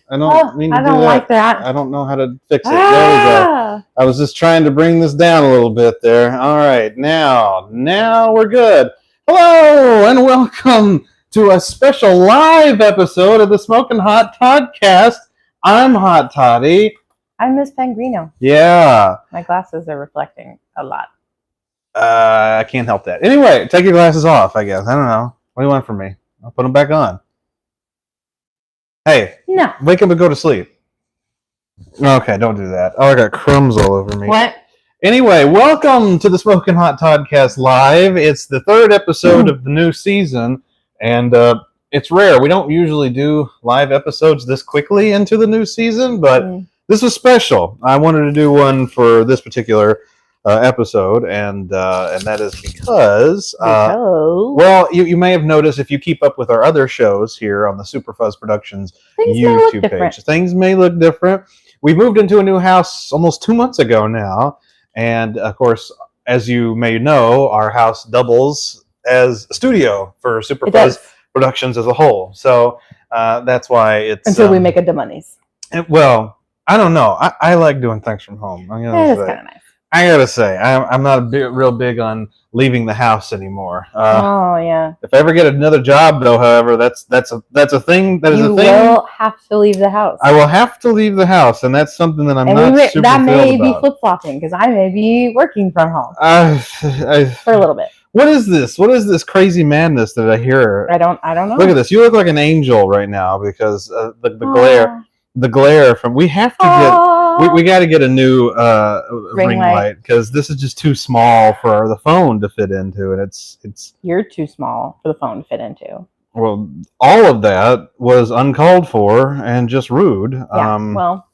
I don't mean to do that. like that. I don't know how to fix it. There we go. I was just trying to bring this down a little bit there. All right, now we're good. Hello and welcome to a special live episode of the Smokin Hot Toddcast. I'm Hot Toddy. I'm Miss Pangrino. Yeah. My glasses are reflecting a lot. I can't help that. Anyway, take your glasses off, I guess. I don't know. What do you want from me? I'll put them back on. Hey. No. Wake up and go to sleep. Okay, don't do that. Oh, I got crumbs all over me. What? Anyway, welcome to the Smokin Hot Toddcast Live. It's the third episode of the new season, and it's rare. We don't usually do live episodes this quickly into the new season, but this was special. I wanted to do one for this particular episode, and that is because, well, you may have noticed if you keep up with our other shows here on the Super Fuzz Productions YouTube page. Things may look different. We moved into a new house almost 2 months ago now, and of course, as you may know, our house doubles as a studio for Super Fuzz Productions as a whole. So that's why it's... Until we make it the monies. Well, I don't know. I like doing things from home. It's kind of nice. I gotta say, I'm not real big on leaving the house anymore. Oh yeah. If I ever get another job, though, however, that's a thing. That is a thing. You will have to leave the house. I will have to leave the house, and that's something that I'm not super thrilled about. That may be flip flopping because I may be working from home for a little bit. What is this? What is this crazy madness that I hear? I don't know. Look at this. You look like an angel right now because the glare from. We have to get. We got to get a new ring light because this is just too small for the phone to fit into, and it's. You're too small for the phone to fit into. Well, all of that was uncalled for and just rude. Yeah. Well,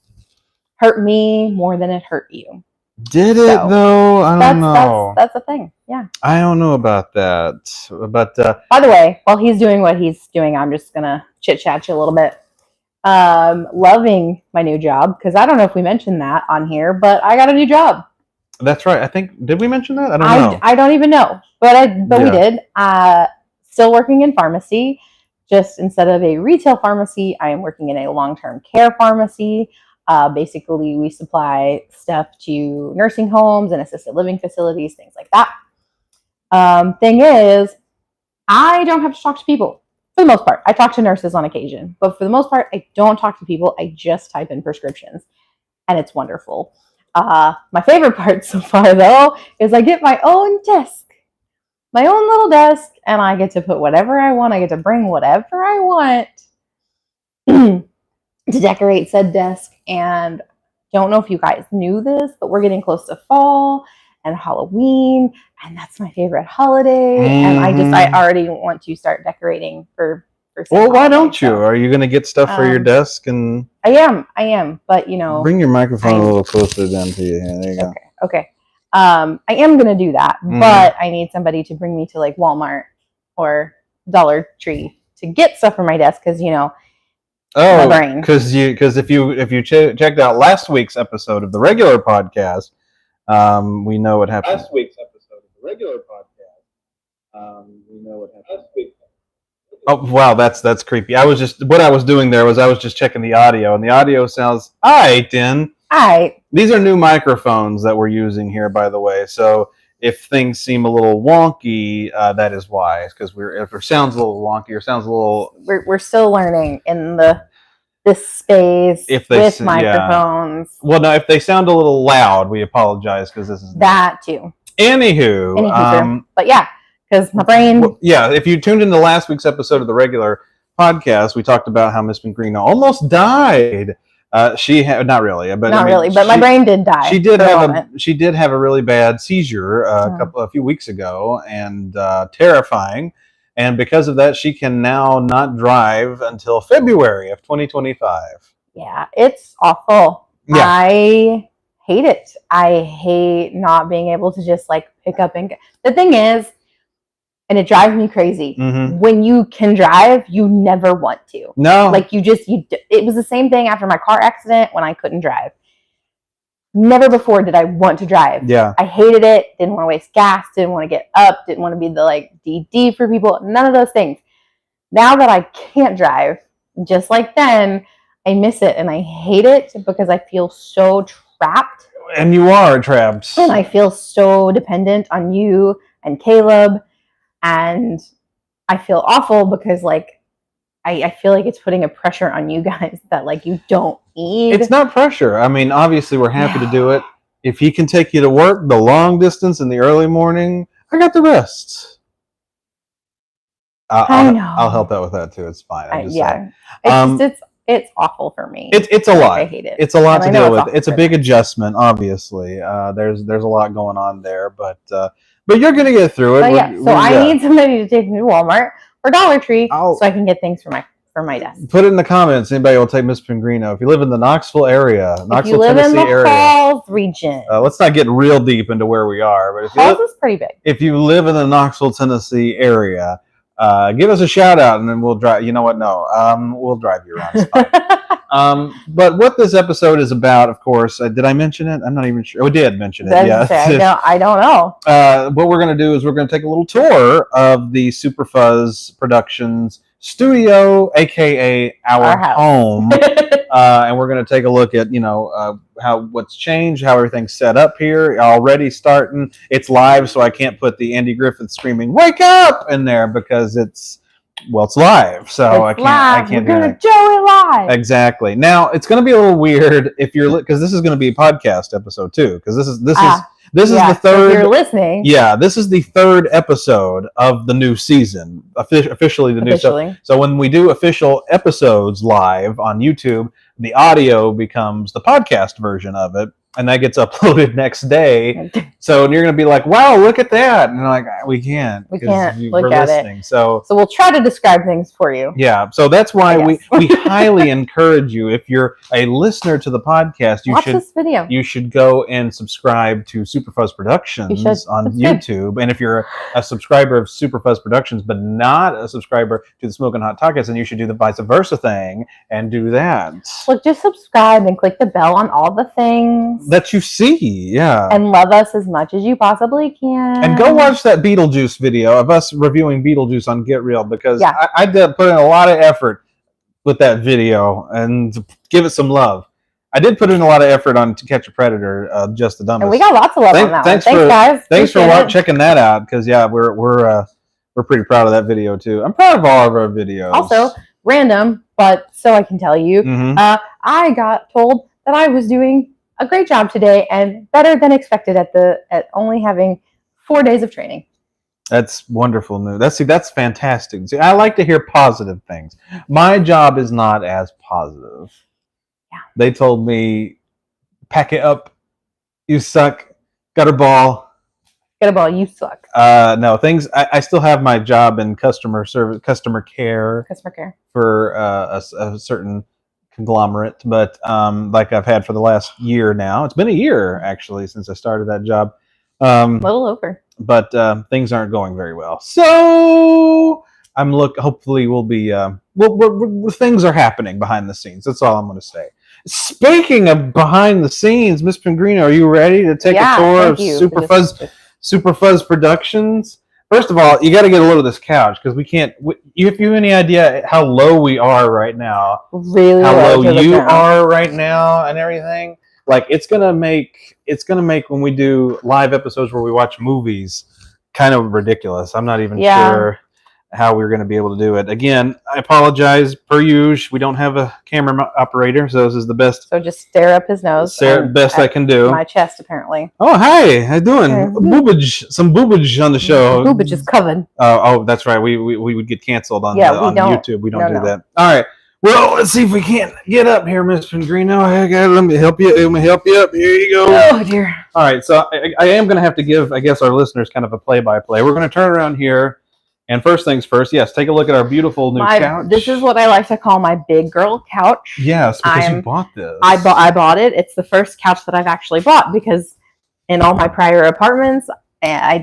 hurt me more than it hurt you. Did it though? I don't know. That's the thing. Yeah. I don't know about that, but by the way, while he's doing what he's doing, I'm just gonna chit chat you a little bit. Loving my new job because I don't know if we mentioned that on here, but I got a new job. That's right. I think did we mention that? I don't know. I don't even know, but we did. Still working in pharmacy, just instead of a retail pharmacy, I am working in a long-term care pharmacy. Basically, we supply stuff to nursing homes and assisted living facilities, things like that. Thing is, I don't have to talk to people. For the most part, I talk to nurses on occasion, but for the most part, I don't talk to people. I just type in prescriptions, and it's wonderful. My favorite part so far, though, is I get my own desk, my own little desk, and I get to put whatever I want. I get to bring whatever I want to decorate said desk. And don't know if you guys knew this, but we're getting close to fall and Halloween, and that's my favorite holiday. And I already want to start decorating for well, why don't you? Are you going to get stuff for your desk? And I am, but you know, bring your microphone a little closer down to you. There you go. Okay. I am going to do that, but I need somebody to bring me to like Walmart or Dollar Tree to get stuff for my desk because you know. Oh, because if you checked out last week's episode of the regular podcast. We know what happened. Last week's episode of the regular podcast. We know what happened. Oh wow, that's creepy. What I was doing there was I was just checking the audio, and the audio sounds alright. These are new microphones that we're using here, by the way. So if things seem a little wonky, that is why. Because if it sounds a little wonky or sounds a little, we're still learning in this space with microphones. Yeah. Well, no, if they sound a little loud, we apologize because this is that too. Anywho, but yeah, because my brain. Well, yeah, if you tuned into last week's episode of the regular podcast, we talked about how Miss Pangrino almost died. Not really, but my brain did die. She did have a really bad seizure a few weeks ago, and terrifying. And because of that, she can now not drive until February of 2025. Yeah, it's awful. Yeah. I hate it. I hate not being able to just like pick up and the thing is, and it drives me crazy. When you can drive, you never want to. No. Like it was the same thing after my car accident when I couldn't drive. Never before did I want to drive. Yeah. I hated it. Didn't want to waste gas. Didn't want to get up. Didn't want to be the like DD for people. None of those things. Now that I can't drive, just like then, I miss it and I hate it because I feel so trapped. And you are trapped. And I feel so dependent on you and Caleb. And I feel awful because like I feel like it's putting a pressure on you guys that like you don't need. It's not pressure. I mean, obviously we're happy to do it. If he can take you to work the long distance in the early morning, I got the rest. I know. I'll help out with that too. It's fine. I'm just saying. It's awful for me. It's a lot. I hate it. It's a lot to deal with. It's a big adjustment, obviously. There's a lot going on there, but you're gonna get through it. But I need somebody to take me to Walmart or Dollar Tree so I can get things for my desk. Put it in the comments. Anybody will take Miss Pingrino. If you live in the Knoxville area, if you live in the Halls region. Let's not get real deep into where we are, but if Halls is pretty big. If you live in the Knoxville, Tennessee area, give us a shout out, and then we'll drive. You know what? No, we'll drive you around. It's fine. But what this episode is about, of course, did I mention it? I'm not even sure. We did mention it. Yeah. I don't know. What we're going to do is we're going to take a little tour of the Super Fuzz Productions studio, aka our home, and we're going to take a look at what's changed, how everything's set up here. Already starting. It's live, so I can't put the Andy Griffith screaming "Wake up!" in there because it's live, so I can't. We're gonna do it live. Exactly. Now it's going to be a little weird if you're because this is going to be a podcast episode too. Because this is the third. If you're listening. Yeah, this is the third episode of the new season. Officially the new season. So when we do official episodes live on YouTube, the audio becomes the podcast version of it. And that gets uploaded next day. So you're going to be like, wow, look at that. And like, we can't. We can't look at it. So we'll try to describe things for you. Yeah. So that's why we highly encourage you. If you're a listener to the podcast, watch this video. You should go and subscribe to Super Fuzz Productions on YouTube. And if you're a subscriber of Super Fuzz Productions, but not a subscriber to the Smokin Hot Toddcast, then you should do the vice versa thing and do that. Look, just subscribe and click the bell on all the things that you see, yeah. And love us as much as you possibly can. And go watch that Beetlejuice video of us reviewing Beetlejuice on Get Real because I did put in a lot of effort with that video and give it some love. I did put in a lot of effort on To Catch a Predator, Just the Dumbest. And we got lots of love on that. Thanks guys. Thanks for checking that out because we're pretty proud of that video too. I'm proud of all of our videos. Also, random, but so I can tell you, I got told that I was doing a great job today and better than expected at only having 4 days of training. That's wonderful news. That's fantastic. See, I like to hear positive things. My job is not as positive. Yeah. They told me, pack it up. You suck. Got a ball. Got a ball. You suck. No, things. I still have my job in customer service, customer care for a certain conglomerate, but like I've had for the last year now. It's been a year actually since I started that job. A little over. But things aren't going very well. So hopefully we'll be things are happening behind the scenes. That's all I'm going to say. Speaking of behind the scenes, Miss Pingrino, are you ready to take a tour of Super Fuzz Productions? First of all, you got to get a load of this couch because we can't. If you have any idea how low we are right now, really how low you are right now, and everything, like it's gonna make when we do live episodes where we watch movies kind of ridiculous. I'm not even sure how we're going to be able to do it. Again, I apologize. Per usual, we don't have a camera operator, so this is the best. So just stare up his nose. Best I can do. My chest, apparently. Oh, hi. How you doing? Some boobage on the show. Boobage is covered. Oh, that's right. We would get canceled on YouTube. We don't do that. All right. Well, let's see if we can't get up here, Miss Pingrino. Let me help you. Let me help you up. Here you go. Oh, dear. All right. So I am going to have to give, I guess, our listeners kind of a play-by-play. We're going to turn around here. And first things first, yes, take a look at our beautiful new couch. This is what I like to call my big girl couch. Yes, because you bought this. I bought it. It's the first couch that I've actually bought because in all my prior apartments, I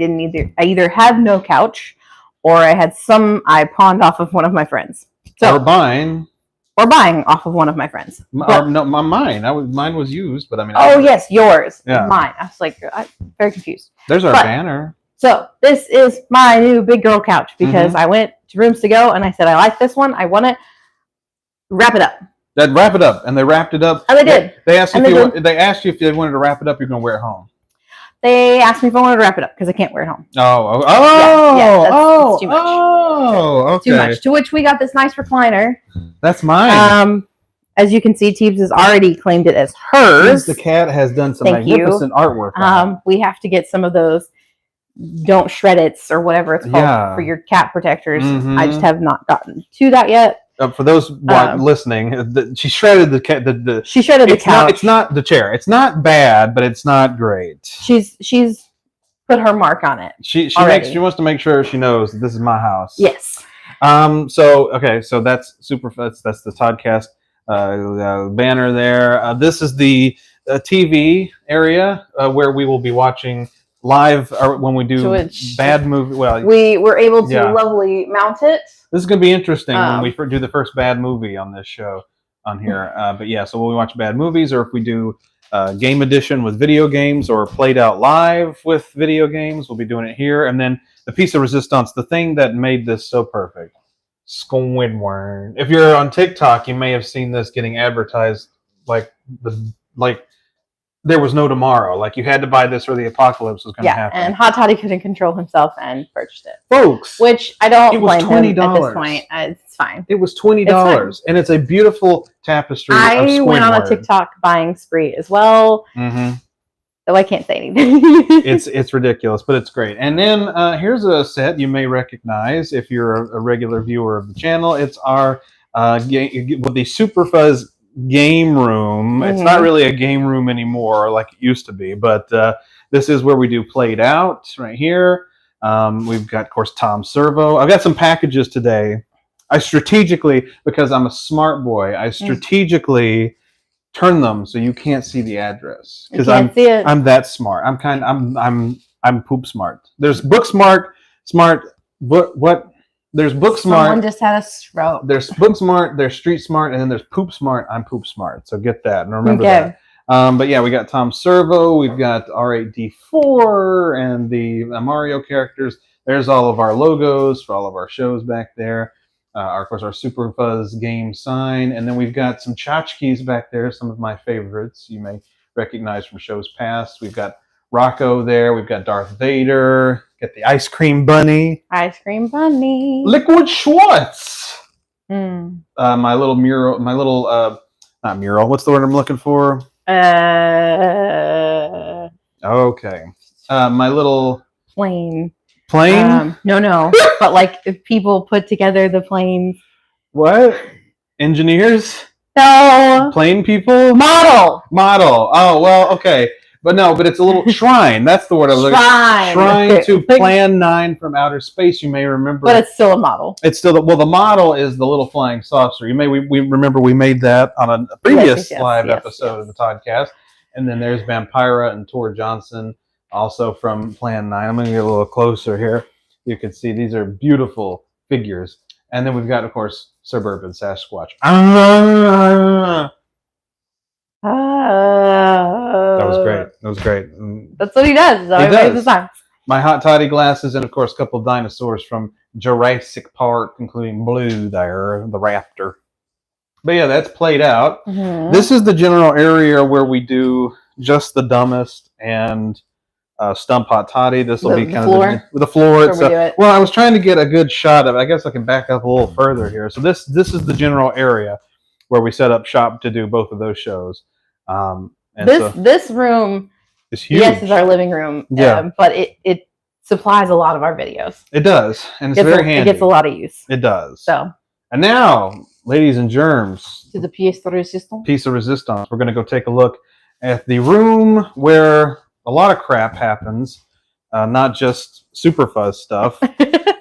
either had no couch or I pawned off of one of my friends. Or buying off of one of my friends. Mine was used, but I mean. Oh, yes, yours. Yeah. Mine. I was like, I'm very confused. There's our banner. So this is my new big girl couch because I went to Rooms to Go and I said, I like this one. I want it. Wrap it up. That wrap it up, and they wrapped it up. Oh, they did. They asked you they asked you if they wanted to wrap it up. You're going to wear it home. They asked me if I wanted to wrap it up because I can't wear it home. That's too much. Okay. Too much. To which we got this nice recliner. That's mine. As you can see, Teebs has already claimed it as hers. The cat has done some magnificent artwork. We have to get some of those don't shred it's or whatever it's called for your cat protectors. Mm-hmm. I just have not gotten to that yet. For those listening, she shredded the cat. She shredded the couch. It's not the chair. It's not bad, but it's not great. She's put her mark on it. She wants to make sure she knows that this is my house. Yes. So that's Super Fuzz. That's the Toddcast banner there. This is the TV area where we will be watching live when we do bad movie. Well, we were able to lovely mount it. This is going to be interesting when we do the first bad movie on this show on here. But yeah, so when we watch bad movies, or if we do game edition with video games, or played out live with video games, we'll be doing it here. And then the piece of resistance, the thing that made this so perfect, Squidward. If you're on TikTok, you may have seen this getting advertised like there was no tomorrow. Like you had to buy this or the apocalypse was going to happen. And Hot Toddy couldn't control himself and purchased it. Folks. Which I don't blame him at this point. It's fine. It was $20. And it's a beautiful tapestry of Squidward. I went on a TikTok buying spree as well. Mm-hmm. So I can't say anything. It's ridiculous, but it's great. And then here's a set you may recognize if you're a regular viewer of the channel. It's our with the Super Fuzz game room. It's not really a game room anymore like it used to be, but this is where we do played out right here. We've got, of course, Tom Servo. I've got some packages today. I strategically, because I'm a smart boy, I strategically turn them so you can't see the address, because I'm that smart. I'm poop smart. There's book smart, what? There's book smart. Someone just had a stroke. There's book smart, there's street smart, and then there's poop smart. I'm poop smart. So get that and remember that. But yeah, we got Tom Servo, we've got R8D4 and the Mario characters. There's all of our logos for all of our shows back there. Of course, our Super Fuzz game sign. And then we've got some tchotchkes back there, some of my favorites you may recognize from shows past. We've got Rocco there. We've got Darth Vader. Got the Ice Cream Bunny. Ice Cream Bunny. Liquid Schwartz. My little mural. My little, not mural. What's the word I'm looking for? Okay. My little... Plane. Plane? No. But like if people put together the planes. What? Engineers? No. Plane people? Model. Oh, well, okay. But it's a little shrine. That's the word I was looking for. Shrine to Plan 9 from outer space, you may remember. But it's still a model. It's still, the model is the little flying saucer. We remember we made that on a previous live episode of the Toddcast. And then there's Vampira and Tor Johnson, also from Plan 9. I'm going to get a little closer here. You can see these are beautiful figures. And then we've got, of course, Suburban Sasquatch. That was great. That's what he does. He does. My Hot Toddy glasses, and of course a couple of dinosaurs from Jurassic Park, including Blue there, the raptor. But yeah, that's played out. This is the general area where we do Just the Dumbest and Stump Hot Toddy. This will be kind of the floor itself. Well, I was trying to get a good shot of it. I guess I can back up a little further here. So this is the general area where we set up shop to do both of those shows. This room is huge. Yes, it's our living room. Yeah. But it supplies a lot of our videos. It does. And it's very handy. It gets a lot of use. It does. So. And now, ladies and germs. To the pièce de résistance. Piece of resistance. We're going to go take a look at the room where a lot of crap happens. Not just Super Fuzz stuff.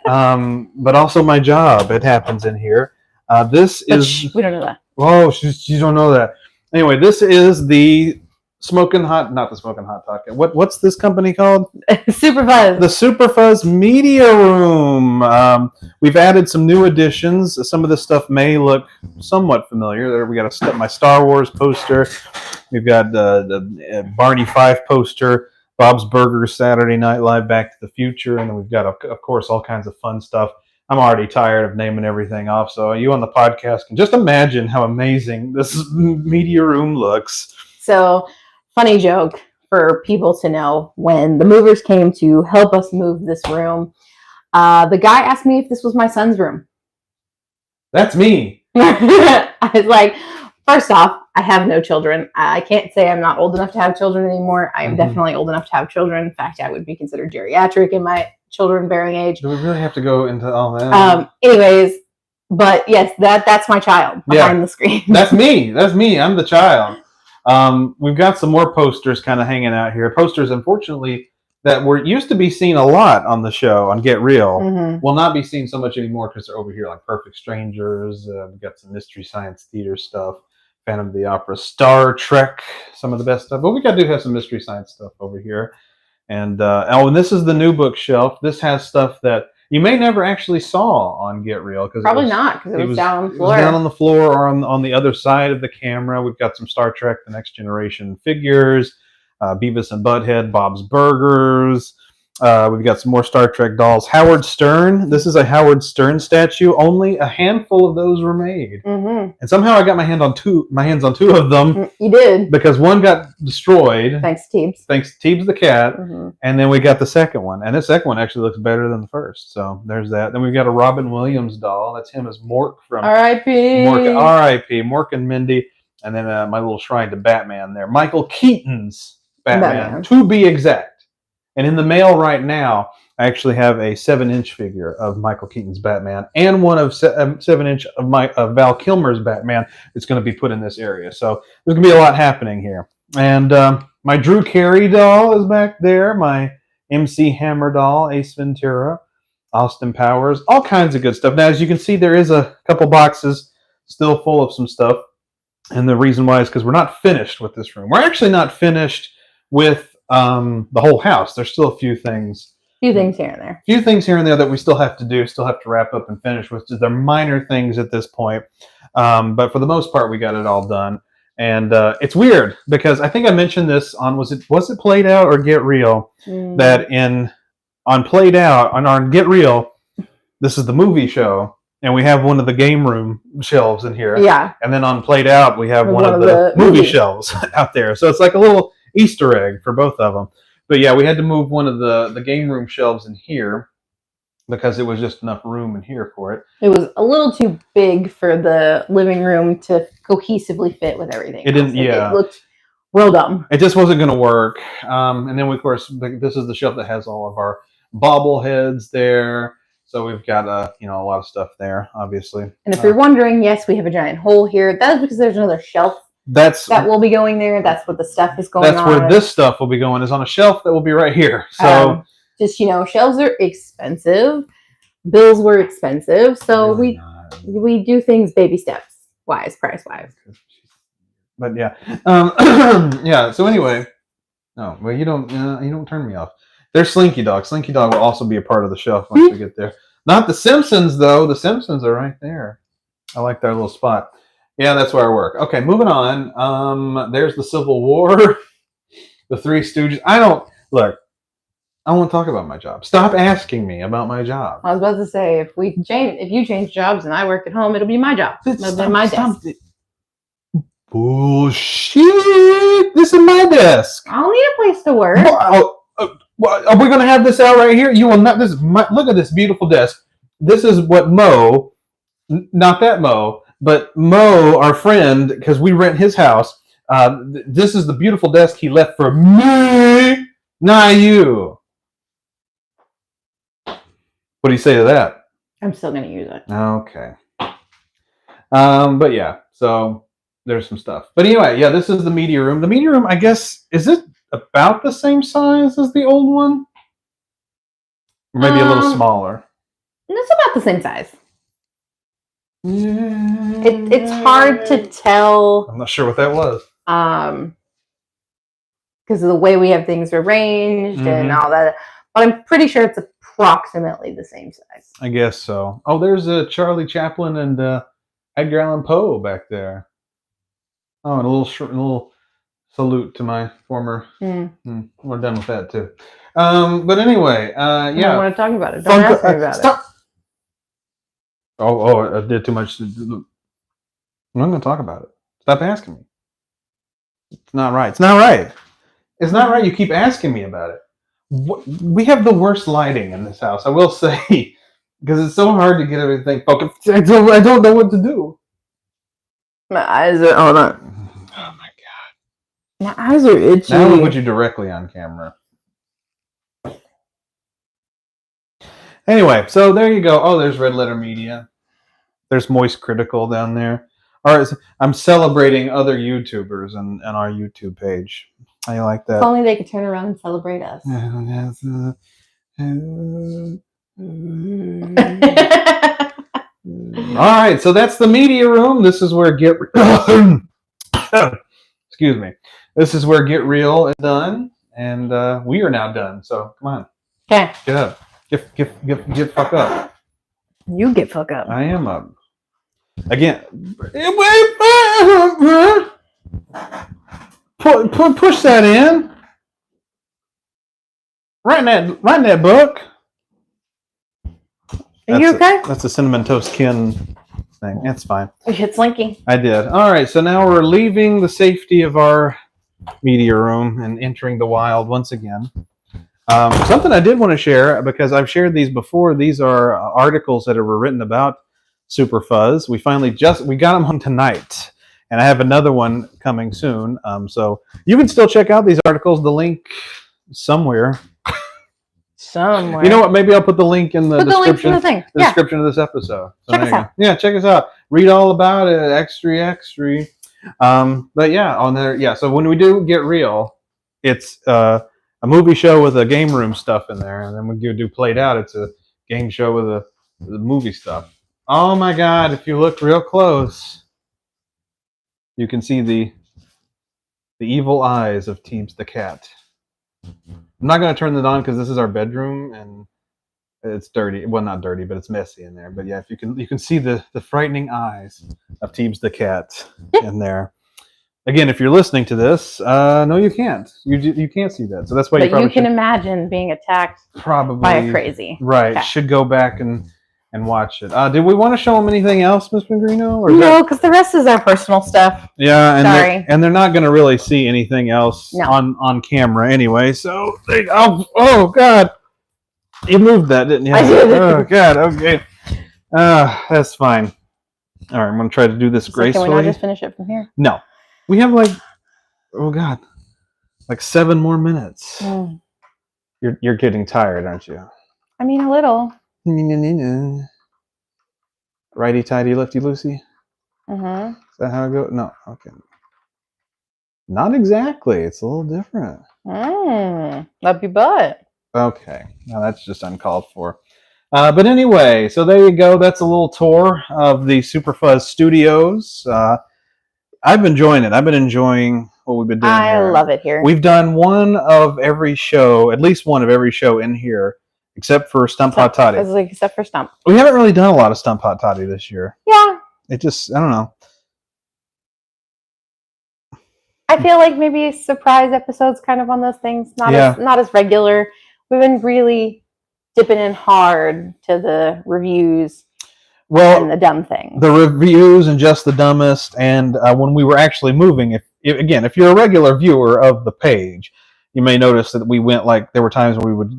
But also my job. It happens in here. We don't know that. Oh, you don't know that. Anyway, this is the Smokin Hot, not the Smokin Hot Toddcast. What's this company called? Super Fuzz. The Super Fuzz Media Room. We've added some new additions. Some of this stuff may look somewhat familiar. There we got my Star Wars poster. We've got the Barney Fife poster, Bob's Burgers, Saturday Night Live, Back to the Future, and then we've got, of course, all kinds of fun stuff. I'm already tired of naming everything off. So you on the podcast can just imagine how amazing this media room looks. So, funny joke for people to know, when the movers came to help us move this room, the guy asked me if this was my son's room. That's me. I was like, first off, I have no children. I can't say I'm not old enough to have children anymore. I am definitely old enough to have children. In fact, I would be considered geriatric in my children-bearing age. Do we really have to go into all that? Anyways, but yes, that's my child behind the screen. That's me. That's me. I'm the child. We've got some more posters kind of hanging out here. Posters, unfortunately, that were used to be seen a lot on the show on Get Real will not be seen so much anymore because they're over here, like Perfect Strangers. We've got some Mystery Science Theater stuff, Phantom of the Opera, Star Trek, some of the best stuff. But we do have some Mystery Science stuff over here. And and this is the new bookshelf. This has stuff that you may never actually saw on Get Real because probably not, because it was down on the floor. It was down on the floor or on the other side of the camera. We've got some Star Trek: The Next Generation figures, Beavis and Butthead, Bob's Burgers. We've got some more Star Trek dolls. Howard Stern. This is a Howard Stern statue. Only a handful of those were made, and somehow I got my hands on two of them. You did, because one got destroyed. Thanks to Teebs. Thanks to Teebs the cat, and then we got the second one, and the second one actually looks better than the first. So there's that. Then we've got a Robin Williams doll. That's him as Mork from R.I.P. Mork, R.I.P. Mork and Mindy, and then my little shrine to Batman there. Michael Keaton's Batman. To be exact. And in the mail right now, I actually have a 7-inch figure of Michael Keaton's Batman and one of 7-inch of Val Kilmer's Batman that's going to be put in this area. So there's going to be a lot happening here. And my Drew Carey doll is back there. My MC Hammer doll, Ace Ventura, Austin Powers, all kinds of good stuff. Now, as you can see, there is a couple boxes still full of some stuff. And the reason why is because we're not finished with this room. We're actually not finished with the whole house. There's still a few things here and there. Few things here and there that we still have to do, still have to wrap up and finish with. They're minor things at this point. But for the most part, we got it all done. And it's weird because I think I mentioned this on, was it Played Out or Get Real? That on Played Out, on Get Real, this is the movie show. And we have one of the game room shelves in here. Yeah. And then on Played Out, we have one of the movie shelves out there. So it's like a little Easter egg for both of them. But yeah, we had to move one of the game room shelves in here because it was just enough room in here for it. It was a little too big for the living room to cohesively fit with everything. It didn't, It looked real dumb. It just wasn't going to work. And then, of course, this is the shelf that has all of our bobbleheads there. So we've got a lot of stuff there, obviously. And if you're wondering, yes, we have a giant hole here. That is because there's another shelf that will be going there. That's what the stuff is going on. That's where this stuff will be going, is on a shelf that will be right here. So just, shelves are expensive. Bills were expensive. So we do things baby steps price wise. But yeah. Yeah. So anyway, you don't turn me off. There's Slinky Dog. Slinky Dog will also be a part of the shelf once we get there. Not the Simpsons, though. The Simpsons are right there. I like their little spot. Yeah, that's where I work. Okay, moving on. There's the Civil War, the Three Stooges. I want to talk about my job. Stop asking me about my job. I was about to say, if you change jobs and I work at home, it'll be my job. It'll be my desk. Bullshit! This is my desk. I'll need a place to work. Are we going to have this out right here? You will not. Look at this beautiful desk. This is what Mo, not that Mo, but Mo, our friend, because we rent his house. This is the beautiful desk he left for me, not you. What do you say to that? I'm still going to use it. Okay. But yeah, so there's some stuff. But anyway, yeah, this is the media room. The media room, I guess, is it about the same size as the old one? Or maybe a little smaller. It's about the same size. It's hard to tell. I'm not sure what that was. Because of the way we have things arranged and all that. But I'm pretty sure it's approximately the same size. I guess so. Oh, there's Charlie Chaplin and Edgar Allan Poe back there. Oh, and a little salute to my former. We're done with that too. But anyway, yeah. I don't want to talk about it. Don't ask me about it. I did too much. I'm not going to talk about it. Stop asking me. It's not right. It's not right. It's not right. You keep asking me about it. We have the worst lighting in this house, I will say, because it's so hard to get everything focused. I don't know what to do. My eyes are. Hold on. Oh my god. My eyes are itchy. Now we'll put you directly on camera. Anyway, so there you go. Oh, there's Red Letter Media. There's Moist Critical down there. All right, I'm celebrating other YouTubers on our YouTube page. How you like that? If only they could turn around and celebrate us. All right, so that's the media room. This is where excuse me. This is where Get Real is done, and we are now done. So come on, Okay. get up, get fuck up. You get fuck up. I am up again. Push that in. Write in that book. Are you okay? That's a Cinnamon Toast Kin thing. That's fine. You hit Slinky. I did. All right, so now we're leaving the safety of our media room and entering the wild once again. Something I did want to share, because I've shared these before. These are articles that were written about Super Fuzz. We got them on tonight, and I have another one coming soon. So you can still check out these articles. The link somewhere. You know what? Maybe I'll put the link in the description. The description of this episode. So check us out. Yeah, check us out. Read all about it. Extra. But yeah, on there. Yeah. So when we do Get Real, it's a movie show with a game room stuff in there, and then when you do Played Out, it's a game show with the movie stuff. Oh my God! If you look real close, you can see the evil eyes of Teebs the cat. I'm not going to turn it on because this is our bedroom and it's dirty. Well, not dirty, but it's messy in there. But yeah, if you can see the frightening eyes of Teebs the cat in there. Again, if you're listening to this, no, you can't. You can't see that. So that's why. But you can imagine being attacked by a crazy. Right. Okay. Should go back and watch it. Did we want to show them anything else, Miss Pellegrino? No, because the rest is our personal stuff. Yeah, and they're not going to really see anything else on camera anyway. So oh God, you moved that, didn't you? I did. Oh God, okay. That's fine. All right, I'm going to try to do this gracefully. Can we not just finish it from here? No, we have like 7 more minutes. Mm. You're getting tired, aren't you? I mean, a little. Righty tighty, lefty loosey. Mm-hmm. Is that how it goes? No, okay. Not exactly. It's a little different. Love your butt. Okay, now that's just uncalled for. But anyway, so there you go. That's a little tour of the Super Fuzz Studios. I've been enjoying it. I've been enjoying what we've been doing here. I love it here. We've done one of every show, at least one of every show in here. Except for Stump Hot Toddy. Except for Stump. We haven't really done a lot of Stump Hot Toddy this year. Yeah. It just, I don't know. I feel like maybe surprise episodes kind of on those things. Not as regular. We've been really dipping in hard to the reviews and the dumb things. The reviews and Just the Dumbest. And when we were actually moving, if you're a regular viewer of the page, you may notice that we went there were times where we would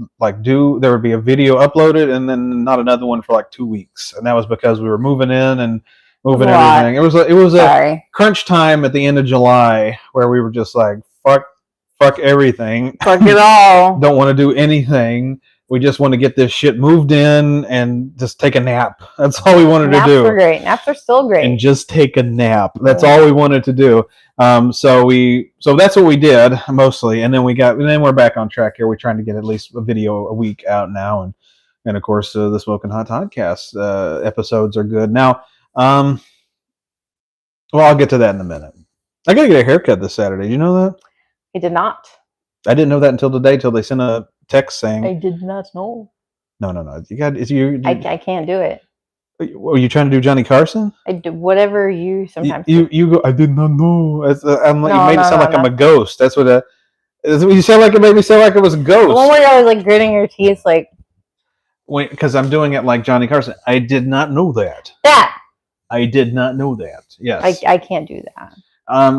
there would be a video uploaded and then not another one for 2 weeks. And that was because we were moving in and moving everything. It was a crunch time at the end of July where we were just fuck everything. Fuck it all. Don't want to do anything. We just want to get this shit moved in and just take a nap. That's all we wanted to do. Naps are great. Naps are still great. And just take a nap. That's all we wanted to do. So that's what we did mostly. And then we're back on track here. We're trying to get at least a video a week out now. And of course, the Smokin Hot Toddcast episodes are good. Now, I'll get to that in a minute. I got to get a haircut this Saturday. Did you know that? I did not. I didn't know that until today, till they sent a text saying. I did not know. No. I can't do it. Were you trying to do Johnny Carson? I do whatever you sometimes do. You go, I did not know. You made it sound like I'm a ghost. That's what you sound like. It made me sound like it was a ghost. The one where I was gritting your teeth, because I'm doing it like Johnny Carson. I did not know that. I did not know that. Yes. I can't do that.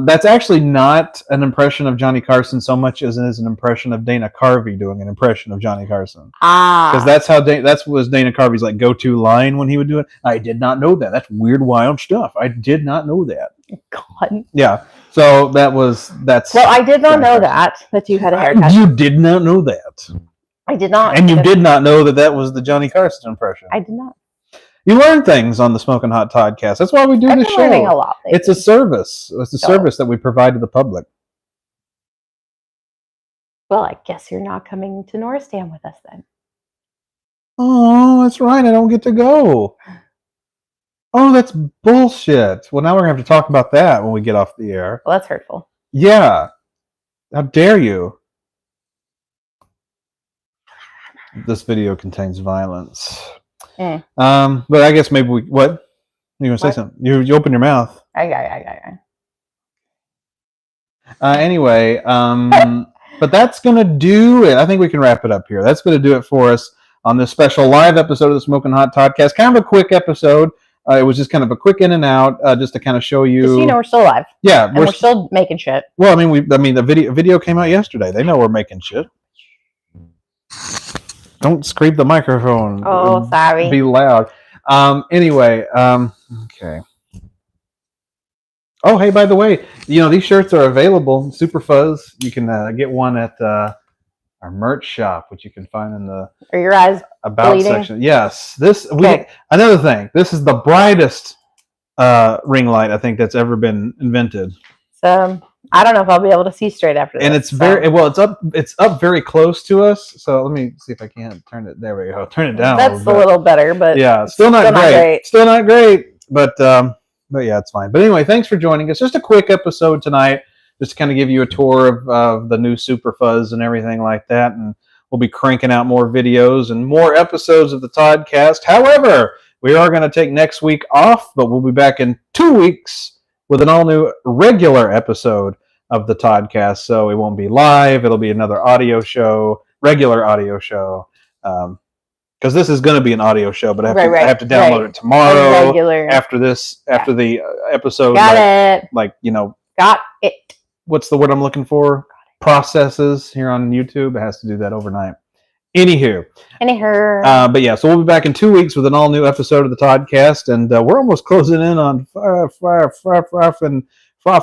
That's actually not an impression of Johnny Carson so much as it is an impression of Dana Carvey doing an impression of Johnny Carson. Because that was Dana Carvey's like go-to line when he would do it. I did not know that. That's weird, wild stuff. I did not know that. God. Yeah. So that's. Well, I did not know that you had a haircut. You did not know that. I did not. And you did not know that was the Johnny Carson impression. I did not. You learn things on the Smokin Hot Toddcast. That's why we do this show. I'm learning a lot lately. It's a service. It's a service that we provide to the public. Well, I guess you're not coming to Norristown with us then. Oh, that's right. I don't get to go. Oh, that's bullshit. Well, now we're going to have to talk about that when we get off the air. Well, that's hurtful. Yeah. How dare you? This video contains violence. But I guess maybe we... What? You going to say something? You open your mouth. Anyway, but that's going to do it. I think we can wrap it up here. That's going to do it for us on this special live episode of the Smokin Hot Toddcast. Kind of a quick episode. It was just kind of a quick in and out, just to kind of show you. Just so you know, we're still alive. Yeah, and we're still making shit. Well, I mean, the video came out yesterday. They know we're making shit. Don't scrape the microphone. Oh, sorry. Be loud. Anyway, okay. Oh, hey, by the way, these shirts are available. Super Fuzz. You can get one at our merch shop, which you can find in the Are your eyes about bleeding? section. Yes. Another thing. This is the brightest ring light I think that's ever been invented. So I don't know if I'll be able to see straight after this. And it's very well. It's up very close to us. So let me see if I can't turn it. There we go. Turn it down. That's a little better, but yeah, still not great. Still not great. But yeah, it's fine. But anyway, thanks for joining us. Just a quick episode tonight, just to kind of give you a tour of the new Super Fuzz and everything like that. And we'll be cranking out more videos and more episodes of the Toddcast. However, we are going to take next week off, but we'll be back in 2 weeks with an all-new regular episode of the Toddcast. So it won't be live. It'll be another audio show, regular audio show. Because this is going to be an audio show, but I have to download it tomorrow. After the episode. Got it. What's the word I'm looking for? Processes here on YouTube. It has to do that overnight. Anywho. But yeah, so we'll be back in 2 weeks with an all-new episode of the Toddcast, and we're almost closing in on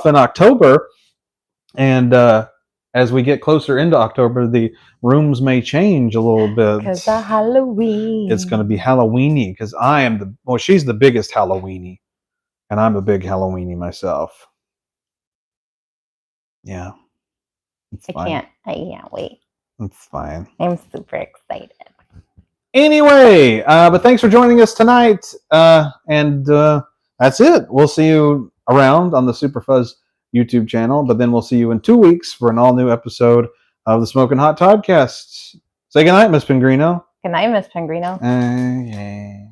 in October. And as we get closer into October, the rooms may change a little bit. Because of Halloween. It's going to be Halloweeny, because she's the biggest Halloweeny, and I'm a big Halloweeny myself. Yeah. I can't wait. It's fine. I'm super excited. Anyway, but thanks for joining us tonight. And that's it. We'll see you around on the Super Fuzz YouTube channel, but then we'll see you in 2 weeks for an all-new episode of the Smokin Hot Toddcast. Say goodnight, Miss Pingrino. Good night, Miss Pingrino. Yeah.